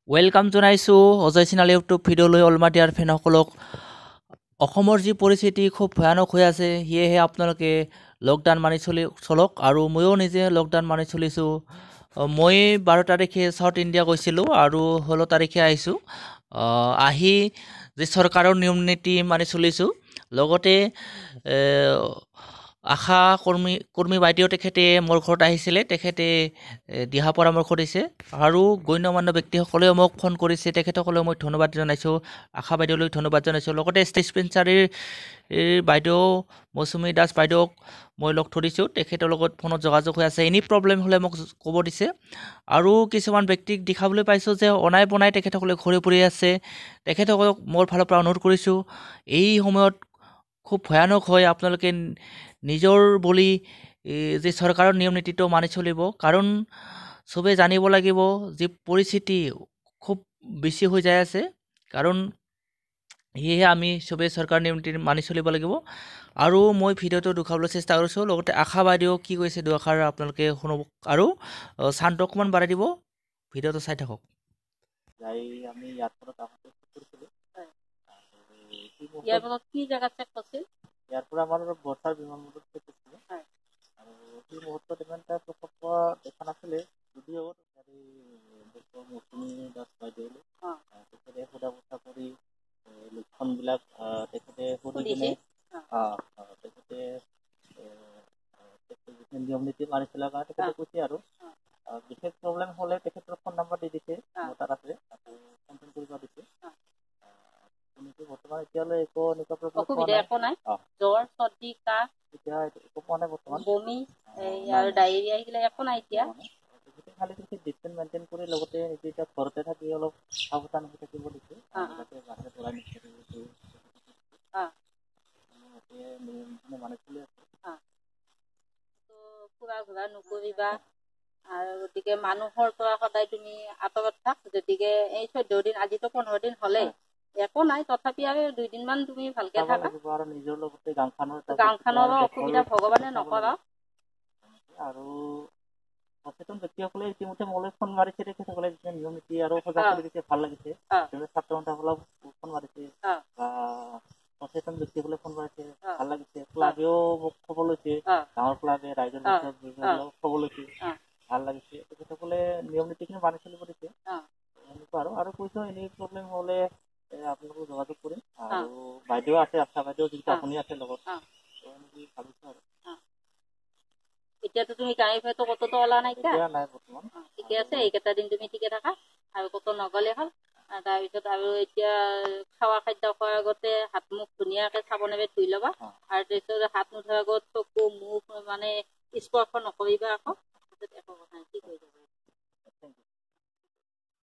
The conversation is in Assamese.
ওয়েলকাম জনাইছো অজয় চিনাল ইউটিউব ভিডিঅ'লৈ অলমাটিয়াৰ ফেনসকলক অসমৰ যি পৰিস্থিতি খুব ভয়ানক হৈ আছে সেয়েহে আপোনালোকে লকডাউন মানি চলক আৰু ময়ো নিজে লকডাউন মানি চলিছোঁ মই 12 তাৰিখে সাউথ ইণ্ডিয়া গৈছিলোঁ আৰু 16 তাৰিখে আহিছোঁ আহি যি চৰকাৰৰ নিয়ম নীতি মানি চলিছোঁ লগতে আশা কৰ্মী বাইদেউ তেখেতে মোৰ ঘৰত আহিছিলে তেখেতে দিহা পৰামৰ্শ দিছে আৰু গণ্যমান্য ব্যক্তিসকলেও মোক ফোন কৰিছে তেখেতসকলেও মই ধন্যবাদ জনাইছোঁ আশা বাইদেউলৈ ধন্যবাদ জনাইছোঁ লগতে ডিছপেন্সাৰীৰ বাইদেউ মৌচুমী দাস বাইদেউক মই লগ ধৰিছোঁ তেখেতৰ লগত ফোনত যোগাযোগ হৈ আছে এনি প্ৰব্লেম হ'লে মোক ক'ব দিছে আৰু কিছুমান ব্যক্তিক দেখাবলৈ পাইছোঁ যে অনাই বনাই তেখেতসকলে ঘূৰি ফুৰি আছে তেখেতসকলক মোৰ ফালৰ পৰা অনুৰোধ কৰিছোঁ এই সময়ত খুব ভয়ানক হয় আপোনালোকে নিজৰ বুলি যে চৰকাৰৰ নিয়ম নীতিটো মানি চলিব কাৰণ চবে জানিব লাগিব যে পৰিস্থিতি খুব বেছি হৈ যায় আছে কাৰণ সেয়েহে আমি চবে চৰকাৰৰ নিয়ম নীতি মানি চলিব লাগিব আৰু মই ভিডিঅ'টো দেখুৱাবলৈ চেষ্টা কৰিছোঁ লগতে আশা বাইদেউ কি কৈছে দুআষাৰ আপোনালোকে শুনক আৰু চাউণ্ড অকণমান বাঢ়াই দিব ভিডিঅ'টো চাই থাকক আমি এয়াৰপোৰ্টত আহোঁতে কৰিছিলোঁ এয়াৰপোৰ্টত কি জেগাত চেক কৰিছিল ইয়াৰ পৰা আমাৰ বৰ্ষাৰ বিমানবন্দৰত চেক কৰিছিলোঁ আৰু সেই মুহূৰ্তত ইমান এটা প্ৰকল্প দেখা নাছিলে যদিও ডক্টৰ মৌচুমী দাস বাইদেউলৈ তেখেতে সোধা পোছা কৰি লক্ষণবিলাক তেখেতে সুধি কিনে তেখেতে নিয়ম নীতি মানি চলাৰ কাৰণে তেখেতে কৈছে আৰু বিশেষ প্ৰব্লেম হ'লে তেখেতৰ ফোন নম্বৰ দি দিছে মোৰ তাত আছে কণ্টেক্ট কৰিব দিছে বৰ্তমান এতিয়ালৈ একো এনেকুৱা অসুবিধা একো নাই জ্বৰ চৰ্দি কাহ এতিয়া একো পোৱা নাই বৰ্তমান বমি আৰু ডায়েৰিয়া এইবিলাক একো নাই এতিয়া খালি ডিষ্টেঞ্চ মেইনটেইন কৰি লগতে নিজে এতিয়া ঘৰতে থাকি অলপ সাৱধান হৈ থাকিব দিছে যাতে বাহিৰত ওলাই মানে চলি আছে ফুৰা ঘূৰা নকৰিবা আৰু গতিকে মানুহৰ পৰা সদায় তুমি আঁতৰত থাক গতিকে এই 14 দিন আজিতো 15 দিন হ'লে একো নাই তথাপি আৰু 2 দিনমান তুমি ভালকে থাকা আৰু নিজৰ লগতে গাঁওখনৰ অসুবিধা ভগৱানে নকৰা আৰু সচেতন ব্যক্তিসকলে ইতিমধ্যে মোলৈ ফোন মাৰিছে তেখেতসকলে নিয়ম নীতি আৰু সজাগ কৰি দিছে ভাল লাগিছে ছাত্ৰ সন্থাসকলক ফোন মাৰিছে বা সচেতন ব্যক্তিসকলে ফোন মাৰিছে ভাল লাগিছে ক্লাবেও মোক খবৰ লৈছে গাঁৱৰ ক্লাবে ৰাইজৰ খবৰ লৈছে ভাল লাগিছে তেখেতসকলে নিয়ম নীতিখিনি মানি চলিব দিছে এনেকুৱা আৰু কৈছো এনে প্ৰব্লেম হ'লে আপোনালোকক যোগাযোগ কৰিম আৰু বাইদেউ আছে আশা বাইদেউ যিটো আপুনি আছে লগত ভাবিছো আৰু এতিয়াতো তুমি গাড়ী ভাড়াটো কততো ওলা নাই নাই বৰ্তমান ঠিকে আছে এইকেইটা দিন তুমি ঠিকে থাকা আৰু কতো নগলে হ'ল তাৰপিছত আৰু এতিয়া খোৱা খাদ্য খোৱাৰ আগতে হাত মুখ ধুনীয়াকৈ চাবোনেৰে ধুই ল'বা আৰু তাৰপিছত হাত নোধোৱাৰ আগত চকু মুখ মানে স্পৰ্শ নকৰিবা আকৌ